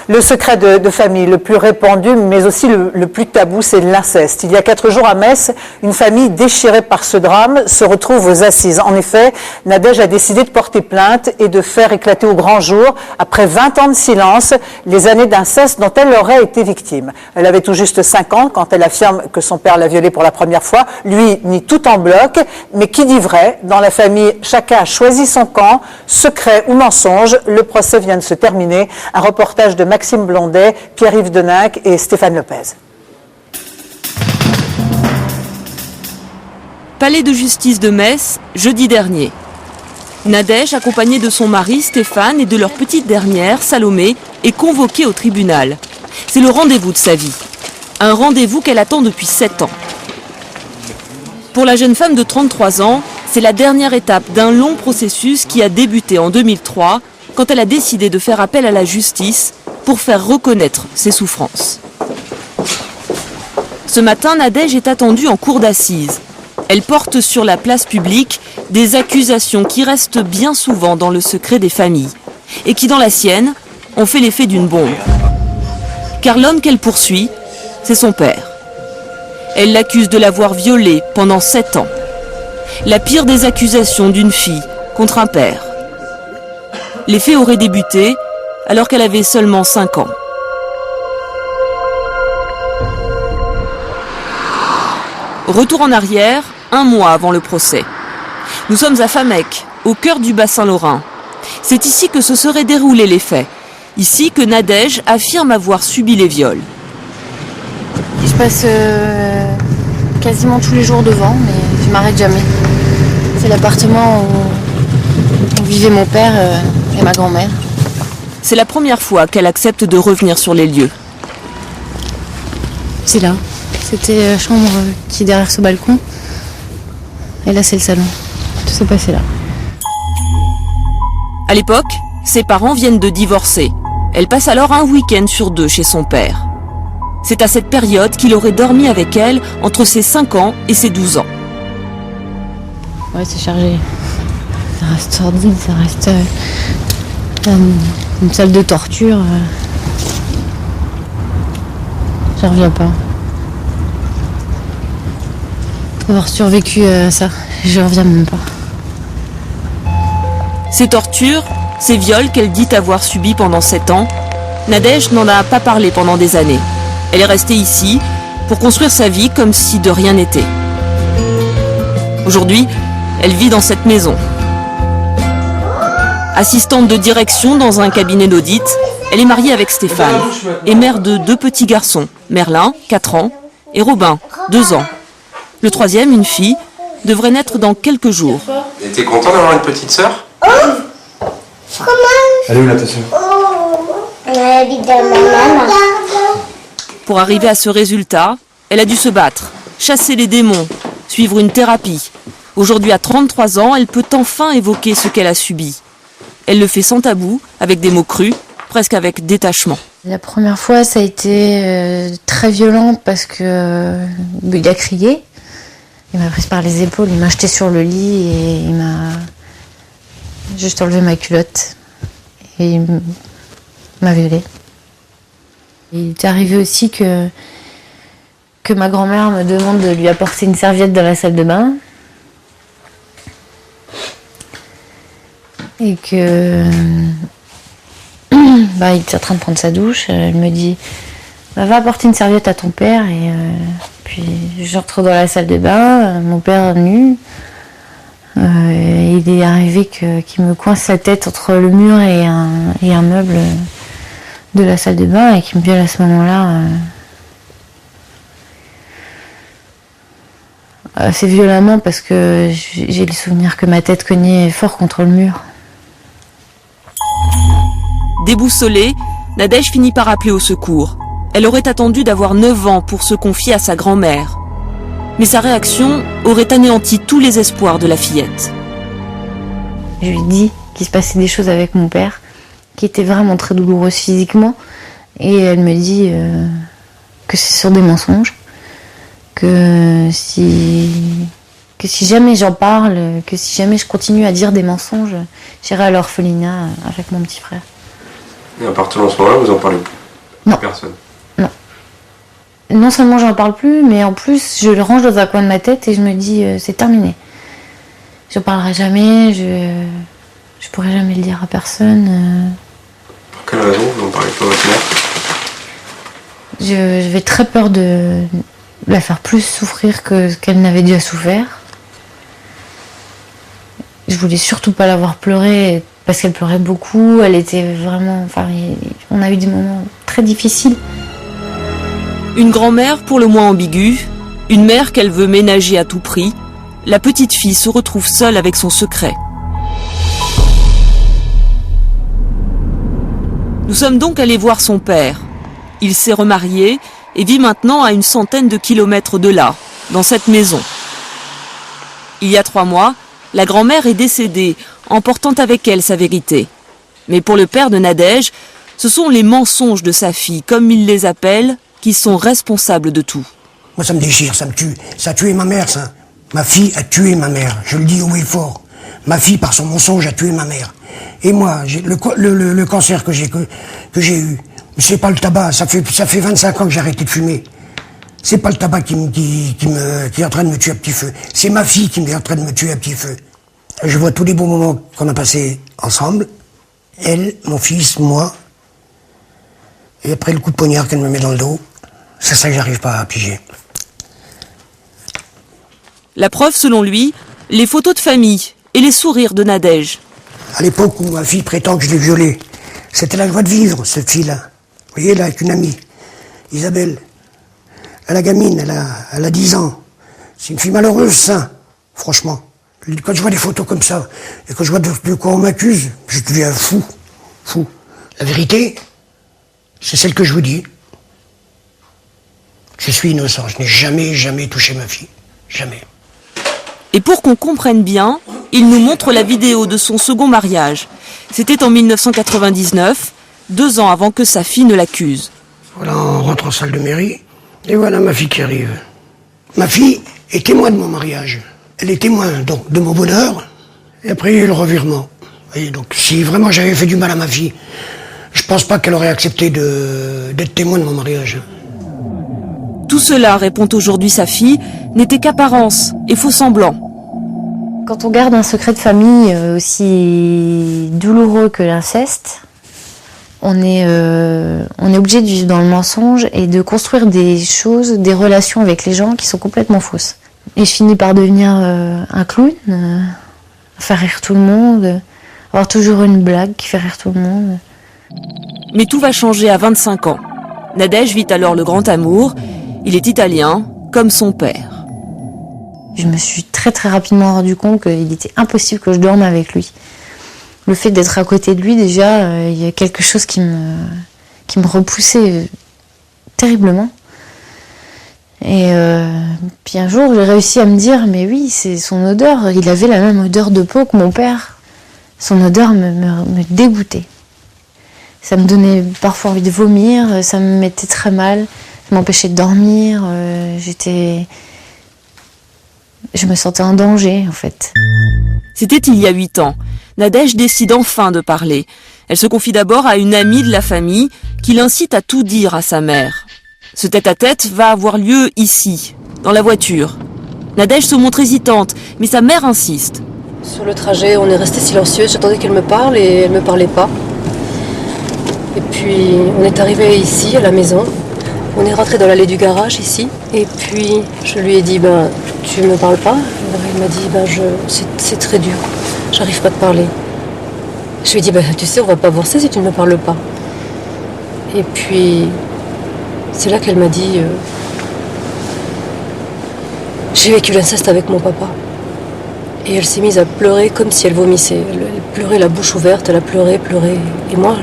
Le secret de famille le plus répandu, mais aussi le plus tabou, c'est l'inceste. Il y a 4 jours à Metz, une famille déchirée par ce drame se retrouve aux assises. En effet, Nadège a décidé de porter plainte et de faire éclater au grand jour, après 20 ans de silence, les années d'inceste dont elle aurait été victime. Elle avait tout juste 5 ans quand elle affirme que son père l'a violée pour la première fois. Lui nie tout en bloc, mais qui dit vrai? Dans la famille, chacun a choisi son camp, secret ou mensonge. Le procès vient de se terminer. Un reportage de Maxime Blondet, Pierre-Yves Deninck et Stéphane Lopez. Palais de justice de Metz, jeudi dernier. Nadège, accompagnée de son mari Stéphane et de leur petite dernière, Salomé, est convoquée au tribunal. C'est le rendez-vous de sa vie. Un rendez-vous qu'elle attend depuis 7 ans. Pour la jeune femme de 33 ans, c'est la dernière étape d'un long processus qui a débuté en 2003 quand elle a décidé de faire appel à la justice pour faire reconnaître ses souffrances. Ce matin, Nadège est attendue en cour d'assises. Elle porte sur la place publique des accusations qui restent bien souvent dans le secret des familles et qui, dans la sienne, ont fait l'effet d'une bombe. Car l'homme qu'elle poursuit, c'est son père. Elle l'accuse de l'avoir violée pendant 7 ans. La pire des accusations d'une fille contre un père. Les faits auraient débuté alors qu'elle avait seulement 5 ans. Retour en arrière, 1 mois avant le procès. Nous sommes à Famec, au cœur du bassin lorrain. C'est ici que se seraient déroulés les faits. Ici que Nadège affirme avoir subi les viols. Je passe quasiment tous les jours devant, mais je m'arrête jamais. C'est l'appartement où vivait mon père et ma grand-mère. C'est la première fois qu'elle accepte de revenir sur les lieux. C'est là. C'était la chambre qui est derrière ce balcon. Et là, c'est le salon. Tout s'est passé là. À l'époque, ses parents viennent de divorcer. Elle passe alors un week-end sur 2 chez son père. C'est à cette période qu'il aurait dormi avec elle entre ses 5 ans et ses 12 ans. Ouais, c'est chargé. Ça reste sordide, ça reste une salle de torture. J'en reviens pas. Avoir survécu à ça, je reviens même pas. Ces tortures, ces viols qu'elle dit avoir subis pendant 7 ans, Nadège n'en a pas parlé pendant des années. Elle est restée ici pour construire sa vie comme si de rien n'était. Aujourd'hui, elle vit dans cette maison. Assistante de direction dans un cabinet d'audit, elle est mariée avec Stéphane et mère de 2 petits garçons, Merlin, 4 ans, et Robin, 2 ans. Le 3e, une fille, devrait naître dans quelques jours. Et t'es content d'avoir une petite sœur? Elle est où là ta sœur? Elle habite dans ma maman. Pour arriver à ce résultat, elle a dû se battre, chasser les démons, suivre une thérapie. Aujourd'hui, à 33 ans, elle peut enfin évoquer ce qu'elle a subi. Elle le fait sans tabou, avec des mots crus, presque avec détachement. La première fois, ça a été très violent parce que il a crié. Il m'a prise par les épaules, il m'a jetée sur le lit et il m'a juste enlevé ma culotte. Et il m'a violée. Il est arrivé aussi que ma grand-mère me demande de lui apporter une serviette dans la salle de bain. Et que il était en train de prendre sa douche. Elle me dit va apporter une serviette à ton père. Et puis je retrouve dans la salle de bain, mon père nu. Il est arrivé qu'il me coince la tête entre le mur et un meuble de la salle de bain et qu'il me viole à ce moment-là assez violemment parce que j'ai le souvenir que ma tête cognait fort contre le mur. Déboussolée, Nadège finit par appeler au secours. Elle aurait attendu d'avoir 9 ans pour se confier à sa grand-mère. Mais sa réaction aurait anéanti tous les espoirs de la fillette. Je lui dis qu'il se passait des choses avec mon père, qui étaient vraiment très douloureuses physiquement. Et elle me dit que c'est sur des mensonges, que si jamais j'en parle, que si jamais je continue à dire des mensonges, j'irai à l'orphelinat avec mon petit frère. Et à partir de ce moment-là, vous en parlez plus? Non. Personne. Non seulement j'en parle plus, mais en plus je le range dans un coin de ma tête et je me dis c'est terminé. Je parlerai jamais, je pourrai jamais le dire à personne. Pour quelle raison vous n'en parlez pas à votre mère? J'avais très peur de la faire plus souffrir que ce qu'elle n'avait déjà souffert. Je voulais surtout pas la voir pleurer parce qu'elle pleurait beaucoup. Elle était vraiment, on a eu des moments très difficiles. Une grand-mère pour le moins ambiguë, une mère qu'elle veut ménager à tout prix. La petite fille se retrouve seule avec son secret. Nous sommes donc allés voir son père. Il s'est remarié et vit maintenant à une centaine de kilomètres de là, dans cette maison. Il y a 3 mois, la grand-mère est décédée, emportant avec elle sa vérité. Mais pour le père de Nadège, ce sont les mensonges de sa fille, comme il les appelle, qui sont responsables de tout. Moi, ça me déchire, ça me tue. Ça a tué ma mère, ça. Ma fille a tué ma mère. Je le dis haut et fort. Ma fille, par son mensonge, a tué ma mère. Et moi, le cancer que j'ai eu, c'est pas le tabac. Ça fait 25 ans que j'ai arrêté de fumer. C'est pas le tabac qui est en train de me tuer à petit feu. C'est ma fille qui est en train de me tuer à petit feu. Je vois tous les bons moments qu'on a passés ensemble. Elle, mon fils, moi. Et après le coup de poignard qu'elle me met dans le dos, c'est ça que j'arrive pas à piger. La preuve, selon lui, les photos de famille et les sourires de Nadège. À l'époque où ma fille prétend que je l'ai violée, c'était la joie de vivre, cette fille-là. Vous voyez, là, avec une amie, Isabelle. Elle a gamine, elle a 10 ans. C'est une fille malheureuse, ça, franchement. Quand je vois des photos comme ça, et quand je vois de quoi on m'accuse, je deviens fou. La vérité, c'est celle que je vous dis. Je suis innocent, je n'ai jamais touché ma fille. Jamais. Et pour qu'on comprenne bien, il nous montre la vidéo de son second mariage. C'était en 1999, 2 ans avant que sa fille ne l'accuse. Voilà, on rentre en salle de mairie, et voilà ma fille qui arrive. Ma fille est témoin de mon mariage. Elle est témoin donc de mon bonheur, et après il y a eu le revirement. Vous voyez, donc si vraiment j'avais fait du mal à ma fille, je pense pas qu'elle aurait accepté d'être témoin de mon mariage. Tout cela, répond aujourd'hui sa fille, n'était qu'apparence et faux semblant. Quand on garde un secret de famille aussi douloureux que l'inceste, on est obligé de vivre dans le mensonge et de construire des choses, des relations avec les gens qui sont complètement fausses. Et je finis par devenir un clown, faire rire tout le monde, avoir toujours une blague qui fait rire tout le monde. Mais tout va changer à 25 ans. Nadège vit alors le grand amour. Il est italien, comme son père. Je me suis très très rapidement rendu compte qu'il était impossible que je dorme avec lui. Le fait d'être à côté de lui, déjà, il y a quelque chose qui me repoussait terriblement. Et puis un jour, j'ai réussi à me dire, mais oui, c'est son odeur. Il avait la même odeur de peau que mon père. Son odeur me dégoûtait. Ça me donnait parfois envie de vomir, ça me mettait très mal, ça m'empêchait de dormir, je me sentais en danger en fait. C'était il y a 8 ans. Nadège décide enfin de parler. Elle se confie d'abord à une amie de la famille qui l'incite à tout dire à sa mère. Ce tête-à-tête va avoir lieu ici, dans la voiture. Nadège se montre hésitante, mais sa mère insiste. Sur le trajet, on est resté silencieux, j'attendais qu'elle me parle et elle ne me parlait pas. Et puis on est arrivé ici, à la maison. On est rentré dans l'allée du garage ici. Et puis je lui ai dit, tu me parles pas? Il m'a dit, c'est très dur, j'arrive pas à te parler. Je lui ai dit, tu sais, on va pas avancer si tu ne me parles pas. Et puis c'est là qu'elle m'a dit, j'ai vécu l'inceste avec mon papa. Et elle s'est mise à pleurer comme si elle vomissait. Elle pleurait la bouche ouverte, elle a pleuré. Et moi,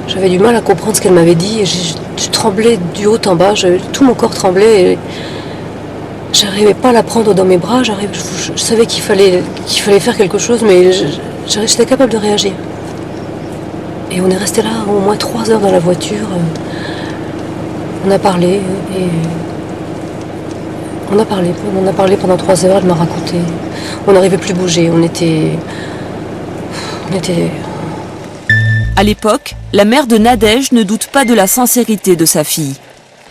j'avais du mal à comprendre ce qu'elle m'avait dit. Et je tremblais du haut en bas, tout mon corps tremblait. Et j'arrivais pas à la prendre dans mes bras. Je savais qu'il fallait faire quelque chose, mais j'étais capable de réagir. Et on est resté là au moins 3 heures dans la voiture. On a parlé et... On a parlé pendant 3 heures, elle m'a raconté. On n'arrivait plus à bouger, on était... À l'époque, la mère de Nadège ne doute pas de la sincérité de sa fille.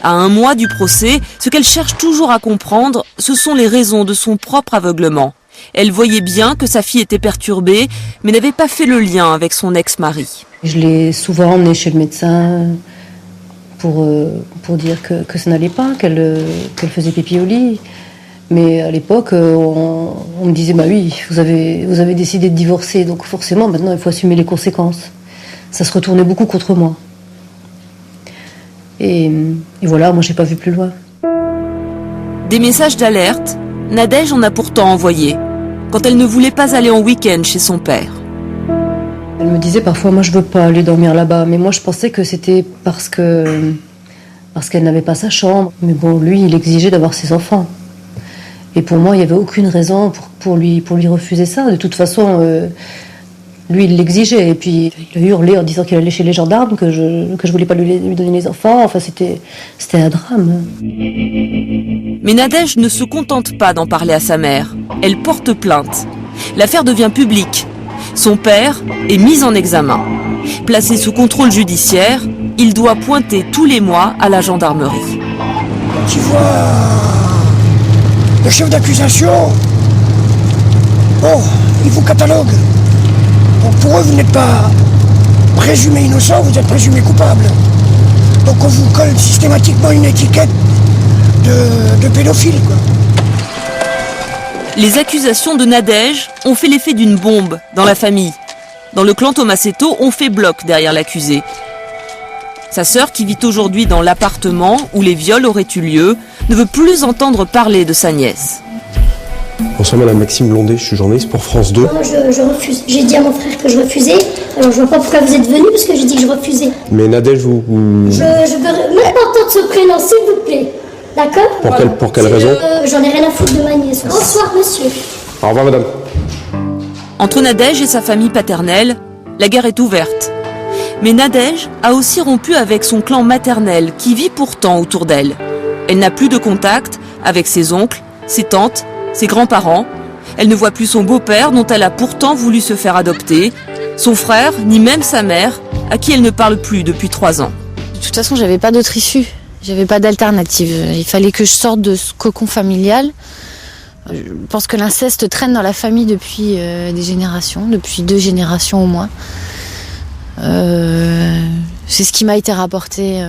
À 1 mois du procès, ce qu'elle cherche toujours à comprendre, ce sont les raisons de son propre aveuglement. Elle voyait bien que sa fille était perturbée, mais n'avait pas fait le lien avec son ex-mari. Je l'ai souvent emmenée chez le médecin pour dire que ça n'allait pas, qu'elle faisait pipi au lit. Mais à l'époque, on me disait, bah oui, vous avez décidé de divorcer, donc forcément, maintenant, il faut assumer les conséquences. Ça se retournait beaucoup contre moi. Et voilà, moi, j'ai pas vu plus loin. Des messages d'alerte, Nadège en a pourtant envoyé, quand elle ne voulait pas aller en week-end chez son père. Elle me disait parfois, moi, je veux pas aller dormir là-bas. Mais moi, je pensais que c'était parce qu'elle n'avait pas sa chambre. Mais bon, lui, il exigeait d'avoir ses enfants. Et pour moi, il n'y avait aucune raison pour lui refuser ça. De toute façon, lui, il l'exigeait. Et puis, il a hurlé en disant qu'il allait chez les gendarmes, que je voulais pas lui donner les enfants. Enfin, c'était un drame. Mais Nadège ne se contente pas d'en parler à sa mère. Elle porte plainte. L'affaire devient publique. Son père est mis en examen. Placé sous contrôle judiciaire, il doit pointer tous les mois à la gendarmerie. Tu vois, le chef d'accusation, bon, il vous catalogue. Donc pour eux, vous n'êtes pas présumé innocent, vous êtes présumé coupable. Donc on vous colle systématiquement une étiquette de pédophile, quoi. Les accusations de Nadège ont fait l'effet d'une bombe dans la famille. Dans le clan Tomasetto, on fait bloc derrière l'accusé. Sa sœur, qui vit aujourd'hui dans l'appartement où les viols auraient eu lieu, ne veut plus entendre parler de sa nièce. Bonsoir Madame Maxime Blondet, je suis journaliste pour France 2. Non, je refuse. J'ai dit à mon frère que je refusais. Alors je vois pas pourquoi vous êtes venu parce que j'ai dit que je refusais. Mais Nadège, vous... Je veux même pas entendre ce prénom, s'il vous plaît. D'accord ? Pour quelle raison ? J'en ai rien à foutre de ma nièce. Bonsoir monsieur. Au revoir Madame. Entre Nadège et sa famille paternelle, la guerre est ouverte. Mais Nadège a aussi rompu avec son clan maternel qui vit pourtant autour d'elle. Elle n'a plus de contact avec ses oncles, ses tantes, ses grands-parents. Elle ne voit plus son beau-père dont elle a pourtant voulu se faire adopter, son frère, ni même sa mère, à qui elle ne parle plus depuis 3 ans. De toute façon, j'avais pas d'autre issue. J'avais pas d'alternative. Il fallait que je sorte de ce cocon familial. Je pense que l'inceste traîne dans la famille depuis des générations, depuis 2 générations au moins. C'est ce qui m'a été rapporté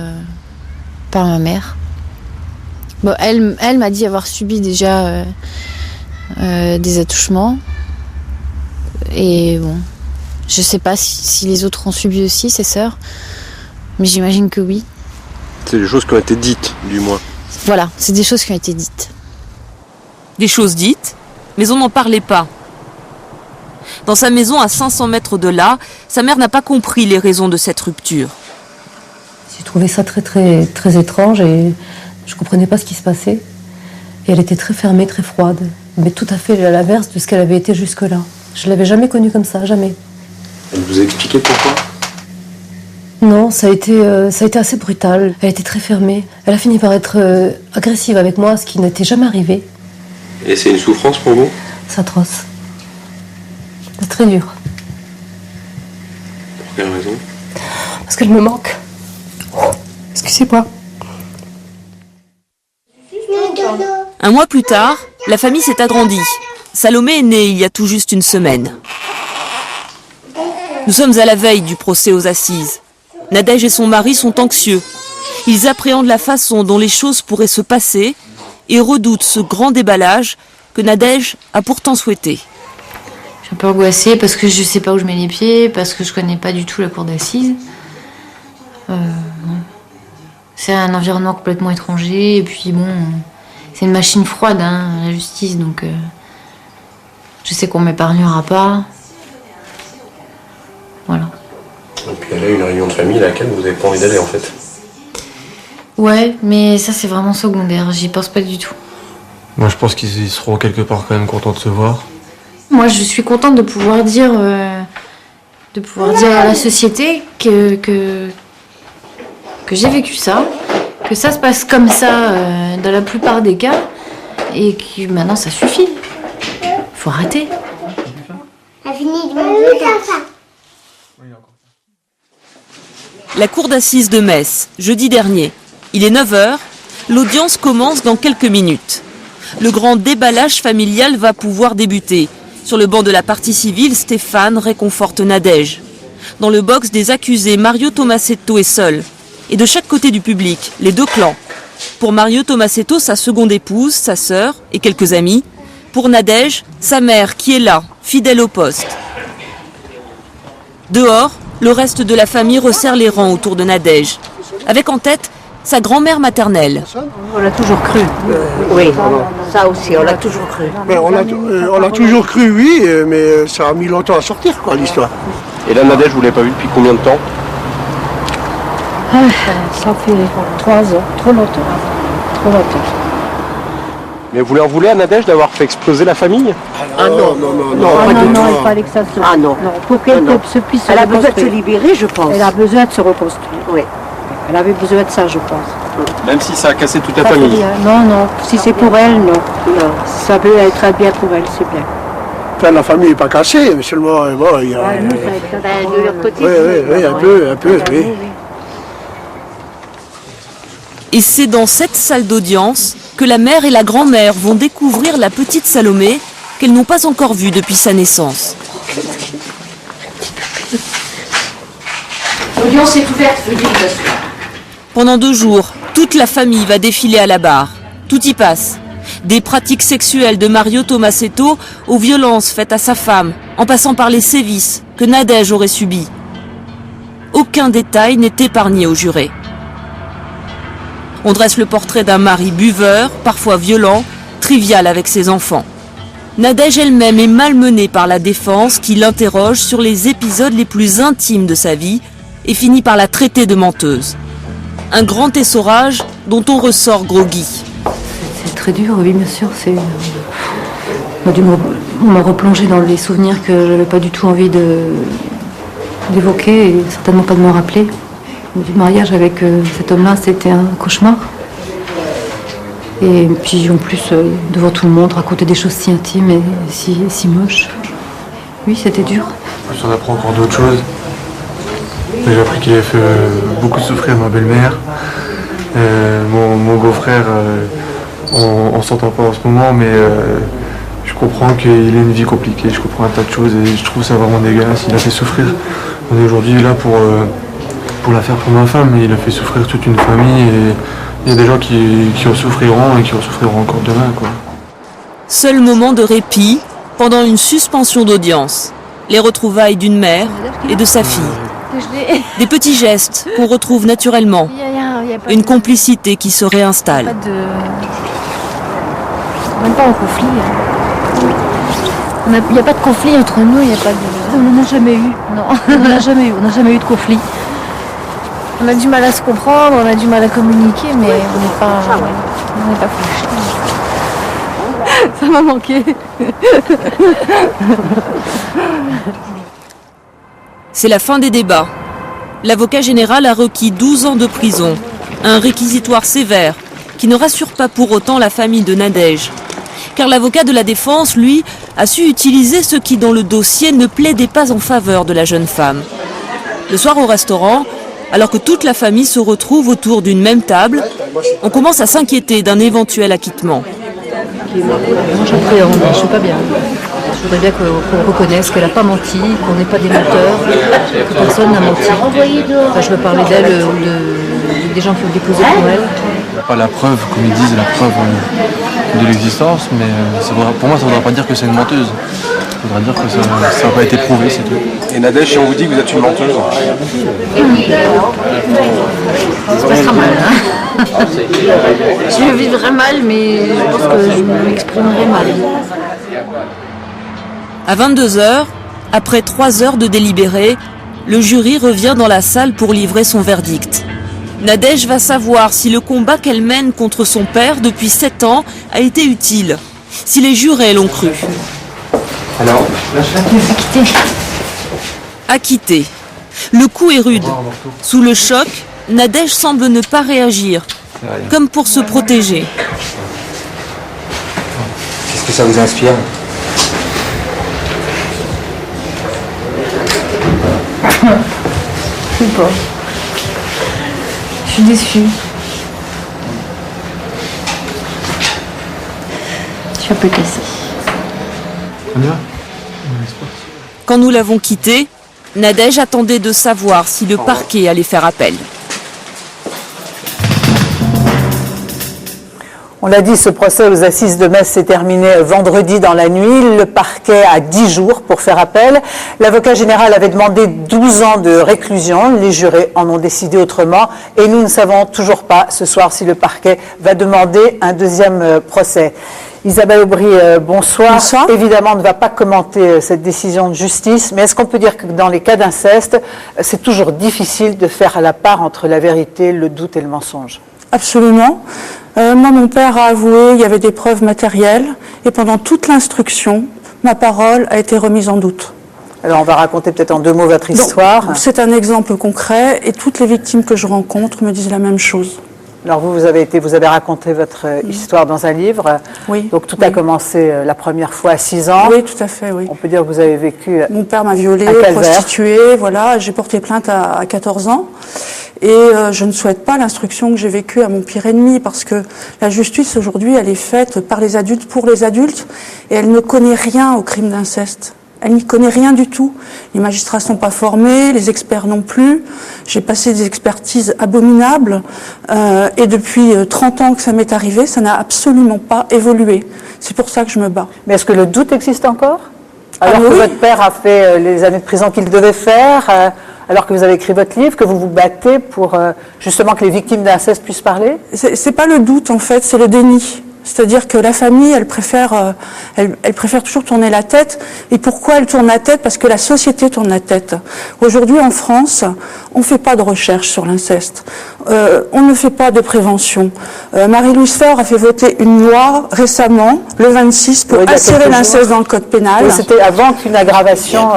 par ma mère. Bon, elle m'a dit avoir subi déjà des attouchements. Et bon, je sais pas si les autres ont subi aussi, ses sœurs. Mais j'imagine que oui. C'est des choses qui ont été dites, du moins. Voilà, c'est des choses qui ont été dites. Des choses dites, mais on n'en parlait pas. Dans sa maison à 500 mètres de là, sa mère n'a pas compris les raisons de cette rupture. J'ai trouvé ça très, très, très étrange et je comprenais pas ce qui se passait. Et elle était très fermée, très froide. Mais tout à fait à l'inverse de ce qu'elle avait été jusque-là. Je l'avais jamais connue comme ça, jamais. Elle vous a expliqué pourquoi ? Non, ça a été assez brutal. Elle était très fermée. Elle a fini par être agressive avec moi, ce qui n'était jamais arrivé. Et c'est une souffrance pour vous ? C'est atroce. C'est très dur. Pour quelle raison ? Parce qu'elle me manque. Excusez-moi. 1 mois plus tard, la famille s'est agrandie. Salomé est née il y a tout juste 1 semaine. Nous sommes à la veille du procès aux assises. Nadège et son mari sont anxieux. Ils appréhendent la façon dont les choses pourraient se passer et redoutent ce grand déballage que Nadège a pourtant souhaité. Je suis un peu angoissée parce que je sais pas où je mets les pieds, parce que je connais pas du tout la cour d'assises. C'est un environnement complètement étranger, et puis bon, c'est une machine froide, hein, la justice, donc je sais qu'on m'épargnera pas. Voilà. Et puis elle a une réunion de famille à laquelle vous n'avez pas envie d'aller en fait. Ouais, mais ça c'est vraiment secondaire, j'y pense pas du tout. Moi je pense qu'ils seront quelque part quand même contents de se voir. Moi je suis contente de pouvoir dire à la société que j'ai vécu ça, que ça se passe comme ça dans la plupart des cas, et que maintenant ça suffit. Faut arrêter. Elle a fini de manger. La cour d'assises de Metz, jeudi dernier. Il est 9h, l'audience commence dans quelques minutes. Le grand déballage familial va pouvoir débuter. Sur le banc de la partie civile, Stéphane réconforte Nadège. Dans le box des accusés, Mario Tomasetto est seul. Et de chaque côté du public, les deux clans. Pour Mario Tomasetto, sa seconde épouse, sa sœur et quelques amis. Pour Nadège, sa mère qui est là, fidèle au poste. Dehors, le reste de la famille resserre les rangs autour de Nadège, avec en tête sa grand-mère maternelle. On l'a toujours cru. Oui, ça aussi, on l'a toujours cru. Mais on l'a toujours cru, oui, mais ça a mis longtemps à sortir, quoi, l'histoire. Et là, Nadège, vous ne l'avez pas vue depuis combien de temps? Ça fait 3 ans, trop longtemps. Mais vous leur voulez à Nadège d'avoir fait exploser la famille? Ah non, Il fallait que ça se... Ah non. Pour qu'elle se puisse se Elle a besoin de se reconstruire. libérer, je pense. Elle a besoin de se reconstruire. Oui. Elle avait besoin de ça, je pense. Même si ça a cassé toute la Ça fait famille? rien. Non, si c'est pour elle, non. Non. Ça peut être bien pour elle, c'est bien. Enfin, la famille n'est pas cassée, mais seulement, bon, il y a... De leur côté. Oui, un peu, oui. Et c'est dans cette salle d'audience que la mère et la grand-mère vont découvrir la petite Salomé qu'elles n'ont pas encore vue depuis sa naissance. L'audience est ouverte, Pendant 2 jours, toute la famille va défiler à la barre. Tout y passe. Des pratiques sexuelles de Mario Tomasetto aux violences faites à sa femme, en passant par les sévices que Nadège aurait subis. Aucun détail n'est épargné aux jurés. On dresse le portrait d'un mari buveur, parfois violent, trivial avec ses enfants. Nadège elle-même est malmenée par la défense qui l'interroge sur les épisodes les plus intimes de sa vie et finit par la traiter de menteuse. Un grand essorage dont on ressort groggy. C'est très dur, oui, bien sûr. On m'a replongé dans des souvenirs que je n'avais pas du tout envie d'évoquer et certainement pas de me rappeler. Du mariage avec cet homme-là, c'était un cauchemar. Et puis en plus, devant tout le monde, raconter des choses si intimes et si moches. Oui, c'était dur. On apprend encore d'autres choses. J'ai appris qu'il avait fait beaucoup souffrir ma belle-mère. Mon beau-frère, on s'entend pas en ce moment, mais je comprends qu'il a une vie compliquée, je comprends un tas de choses et je trouve ça vraiment dégueulasse. Il a fait souffrir. On est aujourd'hui là pour la faire pour ma femme, mais il a fait souffrir toute une famille et il y a des gens qui en souffriront et qui en souffriront encore demain, quoi. Seul moment de répit pendant une suspension d'audience. Les retrouvailles d'une mère et de sa fille. Des petits gestes qu'on retrouve naturellement. Une complicité qui se réinstalle. Même pas en conflit. Il n'y a pas de conflit entre nous, il n'y a pas de... On n'en a jamais eu. Non. On n'a jamais eu de conflit. On a du mal à se comprendre, on a du mal à communiquer, mais on n'est pas fâchés. Ça m'a manqué. C'est la fin des débats. L'avocat général a requis 12 ans de prison, un réquisitoire sévère qui ne rassure pas pour autant la famille de Nadège. Car l'avocat de la défense, lui, a su utiliser ce qui dans le dossier ne plaidait pas en faveur de la jeune femme. Le soir au restaurant, alors que toute la famille se retrouve autour d'une même table, on commence à s'inquiéter d'un éventuel acquittement. Moi j'appréhende, je ne suis pas bien. Je voudrais bien qu'on reconnaisse qu'elle n'a pas menti, qu'on n'est pas des menteurs, que personne n'a menti. Enfin, je veux parler d'elle ou des gens qui ont déposé pour elle. Pas la preuve, comme ils disent, la preuve de l'existence, mais pour moi ça ne voudrait pas dire que c'est une menteuse. Ça voudrait dire que ça n'a pas été prouvé, c'est tout. Et Nadège, si on vous dit que vous êtes une menteuse? Ça se passera mal. Je vivrai mal, mais je pense que je m'exprimerai mal. À 22h, après 3 heures de délibéré, le jury revient dans la salle pour livrer son verdict. Nadège va savoir si le combat qu'elle mène contre son père depuis 7 ans a été utile, si les jurés l'ont cru. Alors, Acquitté. Le coup est rude. Sous le choc, Nadège semble ne pas réagir, comme pour se protéger. Qu'est-ce que ça vous inspire? Je sais pas. suis déçue. Je suis un peu cassée. Quand nous l'avons quitté, Nadège attendait de savoir si le parquet allait faire appel. On l'a dit, ce procès aux assises de Metz s'est terminé vendredi dans la nuit. Le parquet a 10 jours pour faire appel. L'avocat général avait demandé 12 ans de réclusion. Les jurés en ont décidé autrement. Et nous ne savons toujours pas ce soir si le parquet va demander un deuxième procès. Isabelle Aubry, bonsoir. Bonsoir. Évidemment, on ne va pas commenter cette décision de justice, mais est-ce qu'on peut dire que dans les cas d'inceste, c'est toujours difficile de faire la part entre la vérité, le doute et le mensonge? Absolument. Moi, mon père a avoué, il y avait des preuves matérielles, et pendant toute l'instruction, ma parole a été remise en doute. Alors, on va raconter peut-être en 2 mots votre histoire. C'est un exemple concret, et toutes les victimes que je rencontre me disent la même chose. Alors, vous avez raconté votre histoire dans un livre. Oui. Donc, tout a commencé la première fois à 6 ans. Oui, tout à fait, oui. On peut dire que vous avez vécu Mon père m'a violée, prostituée, voilà. J'ai porté plainte à 14 ans. Et je ne souhaite pas l'instruction que j'ai vécue à mon pire ennemi, parce que la justice aujourd'hui, elle est faite par les adultes, pour les adultes, et elle ne connaît rien au crime d'inceste. Elle n'y connaît rien du tout. Les magistrats ne sont pas formés, les experts non plus. J'ai passé des expertises abominables, et depuis 30 ans que ça m'est arrivé, ça n'a absolument pas évolué. C'est pour ça que je me bats. Mais est-ce que le doute existe encore? Alors que oui. votre père a fait les années de prison qu'il devait faire, alors que vous avez écrit votre livre, que vous vous battez pour justement que les victimes d'inceste puissent parler? C'est pas le doute, en fait, c'est le déni. C'est-à-dire que la famille, elle préfère toujours tourner la tête. Et pourquoi elle tourne la tête? Parce que la société tourne la tête. Aujourd'hui, en France, on ne fait pas de recherche sur l'inceste. On ne fait pas de prévention. Marie-Louise Faure a fait voter une loi récemment, le 26, pour insérer l'inceste dans le code pénal. Oui, c'était avant qu'une aggravation,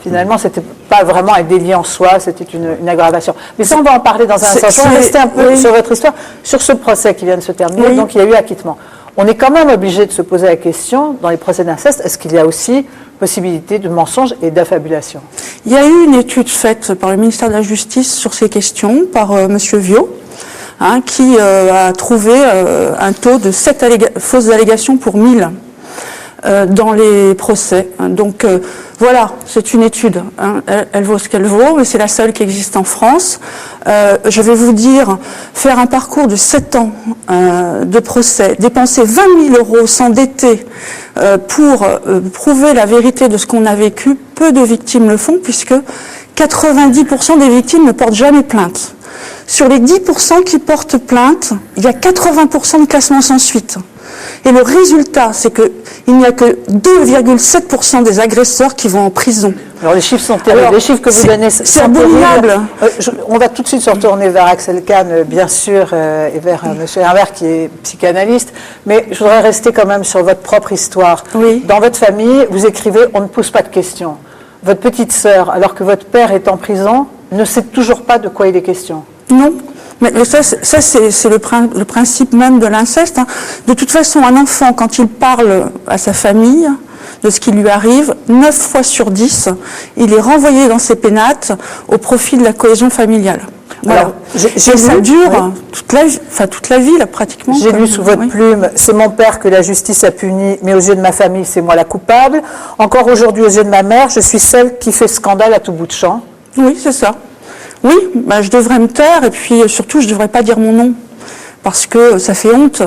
finalement, c'était pas vraiment un délit en soi, c'était une aggravation. Mais ça, on va en parler dans un instant. Je vais rester un peu sur votre histoire, sur ce procès qui vient de se terminer. Oui. Donc, il y a eu acquittement. On est quand même obligé de se poser la question, dans les procès d'inceste, est-ce qu'il y a aussi possibilité de mensonge et d'affabulation? Il y a eu une étude faite par le ministère de la Justice sur ces questions, par Monsieur Viau, qui a trouvé un taux de 7 fausses allégations pour 1000 dans les procès. Donc voilà, c'est une étude. Elle vaut ce qu'elle vaut, mais c'est la seule qui existe en France. Je vais vous dire, faire un parcours de 7 ans de procès, dépenser 20 000 euros, s'endetter pour prouver la vérité de ce qu'on a vécu, peu de victimes le font, puisque 90% des victimes ne portent jamais plainte. Sur les 10% qui portent plainte, il y a 80% de classement sans suite. Et le résultat, c'est qu'il n'y a que 2,7% des agresseurs qui vont en prison. Alors les chiffres sont terribles. Les chiffres que vous donnez c'est abominable. On va tout de suite se retourner vers Axel Kahn, bien sûr, et vers M. Herbert, qui est psychanalyste. Mais je voudrais rester quand même sur votre propre histoire. Oui. Dans votre famille, vous écrivez « On ne pose pas de questions ». Votre petite sœur, alors que votre père est en prison, ne sait toujours pas de quoi il est question. Non. Mais ça c'est le principe même de l'inceste. De toute façon, un enfant, quand il parle à sa famille de ce qui lui arrive, 9 fois sur 10, il est renvoyé dans ses pénates au profit de la cohésion familiale. Voilà. Alors, ça dure toute la vie, là, pratiquement. J'ai lu sous votre plume, c'est mon père que la justice a puni, mais aux yeux de ma famille, c'est moi la coupable. Encore aujourd'hui, aux yeux de ma mère, je suis celle qui fait scandale à tout bout de champ. Oui, c'est ça. Oui, je devrais me taire, et puis surtout, je ne devrais pas dire mon nom, parce que ça fait honte.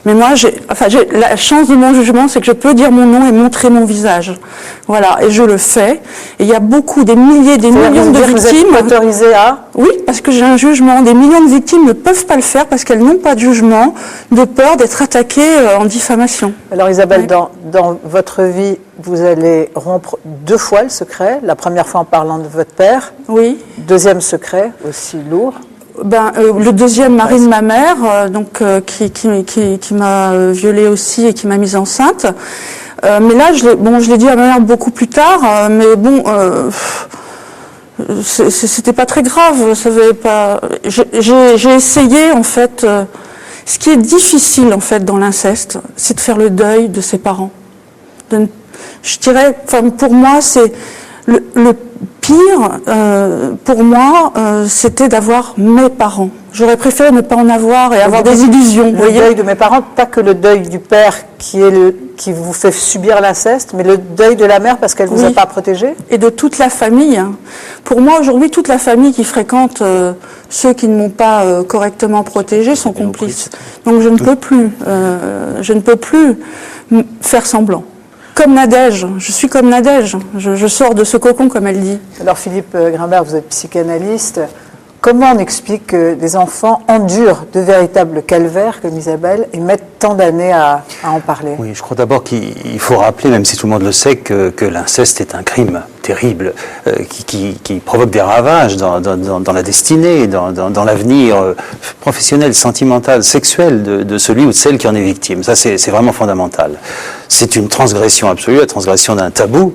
Mais moi, j'ai la chance de mon jugement, c'est que je peux dire mon nom et montrer mon visage. Voilà, et je le fais. Et il y a des millions de victimes. Vous êtes autorisée à? Oui, parce que j'ai un jugement. Des millions de victimes ne peuvent pas le faire parce qu'elles n'ont pas de jugement, de peur d'être attaquées en diffamation. Alors Isabelle, dans votre vie, vous allez rompre 2 fois le secret. La première fois en parlant de votre père. Oui. Deuxième secret, aussi lourd. Le deuxième mari de ma mère, qui m'a violée aussi et qui m'a mise enceinte. Mais là, je l'ai dit à ma mère beaucoup plus tard. Mais bon, c'était pas très grave. Ça avait pas. J'ai essayé en fait. Ce qui est difficile en fait dans l'inceste, c'est de faire le deuil de ses parents. Je dirais, pour moi, c'est le pire, pour moi, c'était d'avoir mes parents. J'aurais préféré ne pas en avoir et avoir des illusions. Le deuil de mes parents, pas que le deuil du père qui vous fait subir l'inceste, mais le deuil de la mère parce qu'elle ne vous a pas protégé. Et de toute la famille. Pour moi, aujourd'hui, toute la famille qui fréquente ceux qui ne m'ont pas correctement protégé sont complices. Donc je ne peux plus faire semblant. Comme Nadège, je suis comme Nadège, je sors de ce cocon comme elle dit. Alors Philippe Grimbert, vous êtes psychanalyste. Comment on explique que des enfants endurent de véritables calvaires comme Isabelle et mettent tant d'années à en parler? Oui, je crois d'abord qu'il faut rappeler, même si tout le monde le sait, que l'inceste est un crime terrible qui provoque des ravages dans la destinée, dans l'avenir professionnel, sentimental, sexuel de celui ou de celle qui en est victime. Ça, c'est vraiment fondamental. C'est une transgression absolue, la transgression d'un tabou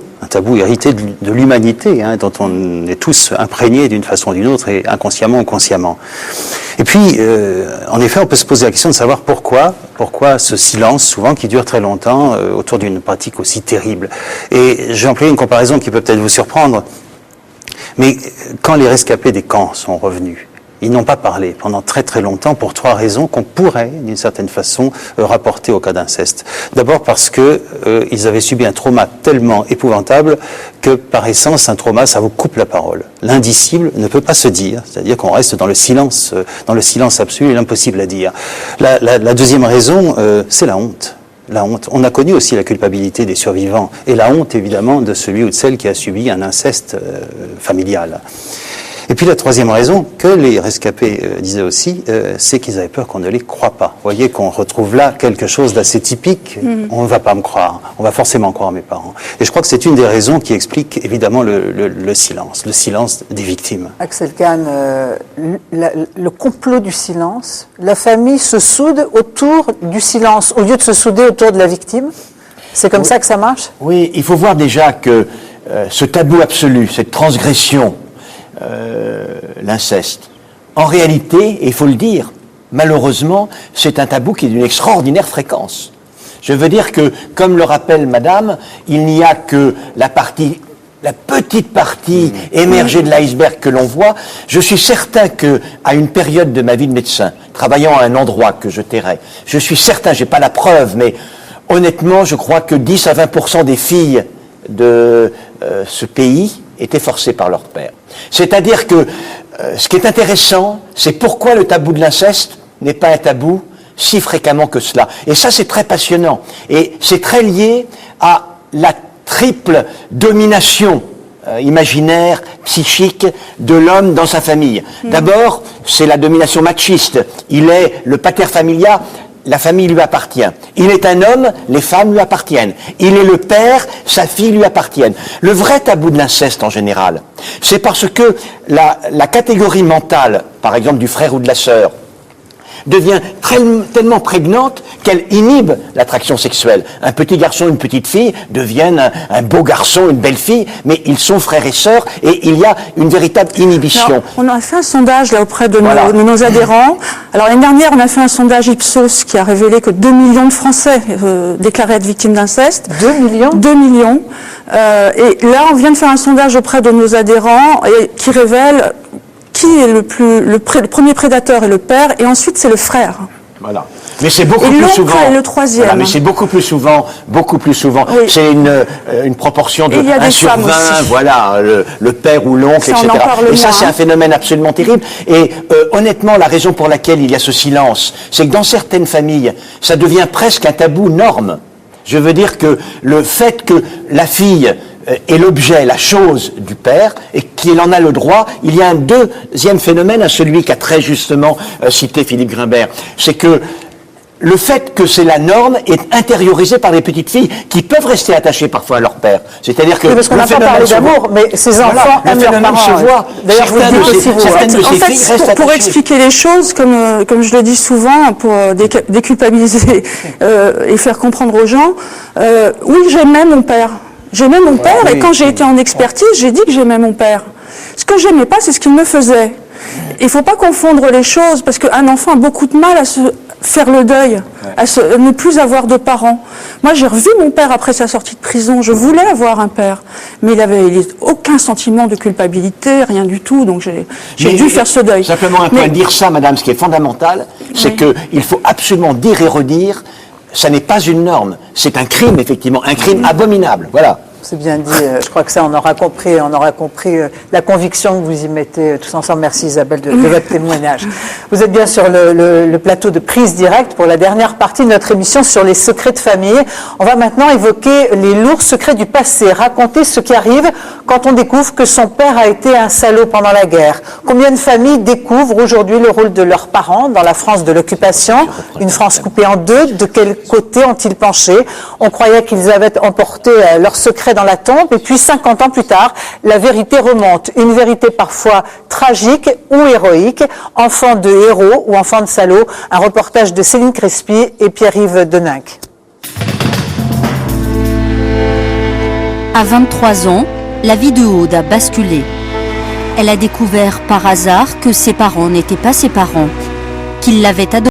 hérité de l'humanité, dont on est tous imprégnés d'une façon ou d'une autre, et inconsciemment ou consciemment. Et puis, en effet, on peut se poser la question de savoir pourquoi ce silence, souvent, qui dure très longtemps, autour d'une pratique aussi terrible. Et j'ai employé une comparaison qui peut peut-être vous surprendre, mais quand les rescapés des camps sont revenus, ils n'ont pas parlé pendant très très longtemps pour 3 raisons qu'on pourrait, d'une certaine façon, rapporter au cas d'inceste. D'abord parce que ils avaient subi un trauma tellement épouvantable que, par essence, un trauma, ça vous coupe la parole. L'indicible ne peut pas se dire, c'est-à-dire qu'on reste dans le silence absolu et l'impossible à dire. La deuxième raison, c'est la honte. La honte. On a connu aussi la culpabilité des survivants et la honte, évidemment, de celui ou de celle qui a subi un inceste familial. Et puis la troisième raison, que les rescapés disaient aussi, c'est qu'ils avaient peur qu'on ne les croie pas. Vous voyez qu'on retrouve là quelque chose d'assez typique. On ne va pas me croire, on va forcément croire mes parents. Et je crois que c'est une des raisons qui explique évidemment le silence des victimes. Axel Kahn, le complot du silence, la famille se soude autour du silence au lieu de se souder autour de la victime. C'est comme ça que ça marche? Oui, il faut voir déjà que ce tabou absolu, cette transgression, l'inceste. En réalité, et il faut le dire, malheureusement, c'est un tabou qui est d'une extraordinaire fréquence. Je veux dire que, comme le rappelle Madame, il n'y a que la petite partie émergée de l'iceberg que l'on voit. Je suis certain que, à une période de ma vie de médecin, travaillant à un endroit que je tairai, je suis certain, j'ai pas la preuve, mais honnêtement, je crois que 10 à 20% des filles de ce pays étaient forcées par leur père. C'est-à-dire que ce qui est intéressant, c'est pourquoi le tabou de l'inceste n'est pas un tabou si fréquemment que cela. Et ça, c'est très passionnant. Et c'est très lié à la triple domination imaginaire, psychique de l'homme dans sa famille. D'abord, c'est la domination machiste. Il est le pater familia. La famille lui appartient. Il est un homme, les femmes lui appartiennent. Il est le père, sa fille lui appartient. Le vrai tabou de l'inceste en général, c'est parce que la catégorie mentale, par exemple du frère ou de la sœur, devient tellement prégnante qu'elle inhibe l'attraction sexuelle. Un petit garçon, une petite fille deviennent un beau garçon, une belle fille, mais ils sont frères et sœurs et il y a une véritable inhibition. Alors, on a fait un sondage là auprès de nos adhérents. Alors l'année dernière, on a fait un sondage Ipsos qui a révélé que 2 millions de Français déclaraient être victimes d'inceste. 2 millions 2 millions. Et là, on vient de faire un sondage auprès de nos adhérents qui révèle qui est le premier prédateur est le père, et ensuite c'est le frère. Voilà. Mais c'est beaucoup plus souvent. Et le troisième. Voilà, mais c'est beaucoup plus souvent. Oui. C'est une proportion de 1 sur 20. Voilà, le père ou l'oncle, etc. Et ça, c'est un phénomène absolument terrible. Et honnêtement, la raison pour laquelle il y a ce silence, c'est que dans certaines familles, ça devient presque un tabou norme. Je veux dire que le fait que la fille est l'objet, la chose du père, et qu'il en a le droit, il y a un deuxième phénomène à celui qu'a très justement cité Philippe Grimbert. C'est que le fait que c'est la norme est intériorisé par les petites filles qui peuvent rester attachées parfois à leur père. C'est-à-dire que parce qu'on n'a pas parlé d'amour, mais ces enfants aiment leurs parents. Se voit. D'ailleurs, pour expliquer les choses, comme je le dis souvent, pour déculpabiliser et faire comprendre aux gens, oui, j'aimais mon père. J'aimais mon père, et quand j'ai été en expertise, j'ai dit que j'aimais mon père. Ce que j'aimais pas, c'est ce qu'il me faisait. Il faut pas confondre les choses, parce qu'un enfant a beaucoup de mal faire le deuil, à ne plus avoir de parents. Moi, j'ai revu mon père après sa sortie de prison. Je voulais avoir un père, mais il avait aucun sentiment de culpabilité, rien du tout. Donc j'ai dû faire ce deuil. Simplement un point à dire ça, madame, ce qui est fondamental, c'est qu'il faut absolument dire et redire, ça n'est pas une norme, c'est un crime, effectivement, un crime abominable. Voilà. C'est bien dit, je crois que ça on aura compris la conviction que vous y mettez tous ensemble. Merci Isabelle de votre témoignage. Vous êtes bien sur le plateau de Prise Directe pour la dernière partie de notre émission sur les secrets de famille. On va maintenant évoquer les lourds secrets du passé, raconter ce qui arrive quand on découvre que son père a été un salaud pendant la guerre. Combien de familles découvrent aujourd'hui le rôle de leurs parents dans la France de l'occupation, une France coupée en deux? De quel côté ont-ils penché? On croyait qu'ils avaient emporté leurs secrets dans la tombe, et puis 50 ans plus tard, la vérité remonte. Une vérité parfois tragique ou héroïque, enfant de héros ou enfant de salaud. Un reportage de Céline Crespi et Pierre-Yves Deninck. À 23 ans, la vie de Aude a basculé. Elle a découvert par hasard que ses parents n'étaient pas ses parents, qu'ils l'avaient adoptée.